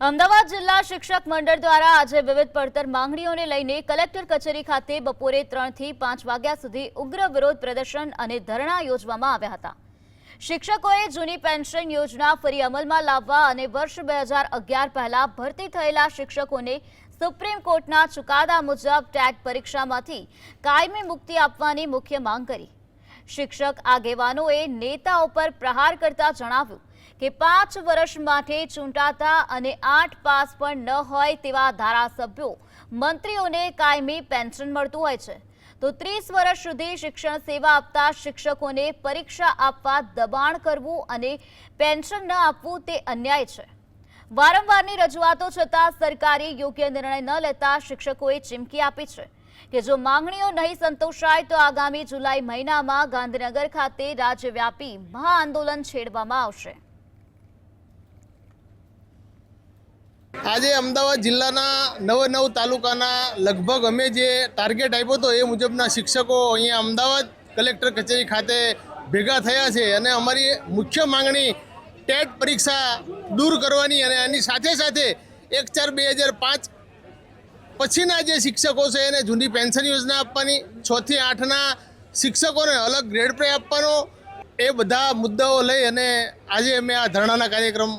અમદાવાદ જિલ્લા શિક્ષક મંડળ દ્વારા આજે વિવિધ પડતર માંગણીઓને લઈને કલેક્ટર કચેરી ખાતે બપોરે 3 થી 5 વાગ્યા સુધી ઉગ્ર વિરોધ પ્રદર્શન અને ધરણા યોજવામાં આવ્યા હતા। શિક્ષકોએ જૂની પેન્શન યોજના ફરી અમલમાં લાવવા અને વર્ષ 2011 પહેલા ભરતી થયેલા શિક્ષકોને સુપ્રીમ કોર્ટના ચુકાદા મુજબ ટેટ પરીક્ષામાંથી કાયમી મુક્તિ આપવાની મુખ્ય માંગ કરી। શિક્ષક આગેવાનોએ નેતાઓ પર પ્રહાર કરતા જણાવ્યું કે 5 વર્ષ માટે ચૂંટાતા અને 8 પાસ પણ ન હોય તેવા ધારાસભ્યો મંત્રીઓને કાયમી પેન્શન મળતું હોય છે, તો 30 વર્ષ સુધી શિક્ષણ સેવા આપતા શિક્ષકોને પરીક્ષા આપવા દબાણ કરવું અને પેન્શન ન આપવું તે અન્યાય છે। વારંવારની રજૂઆતો છતાં સરકારે યોગ્ય નિર્ણય ન લેતા શિક્ષકોએ ચીમકી આપી છે કે જો માંગણીઓ નહીં સંતોષાય તો આગામી જુલાઈ મહિનામાં ગાંધીનગર ખાતે રાજ્યવ્યાપી મહાઆંદોલન છેડવામાં આવશે। આજે અમદાવાદ જિલ્લાના 9 તાલુકાના લગભગ અમે જે ટાર્ગેટ આપ્યો હતો એ મુજબના શિક્ષકો અહીંયા અમદાવાદ કલેક્ટર કચેરી ખાતે ભેગા થયા છે અને અમારી મુખ્ય માંગણી ટેટ પરીક્ષા દૂર કરવાની અને આની સાથે સાથે 1/4/2005 પછીના જે શિક્ષકો છે એને જૂની પેન્શન યોજના આપવાની, 6 થી 8ના શિક્ષકોને અલગ ગ્રેડ પે આપવાનો, એ બધા મુદ્દાઓ લઈ અને આજે અમે આ ધરણાના કાર્યક્રમ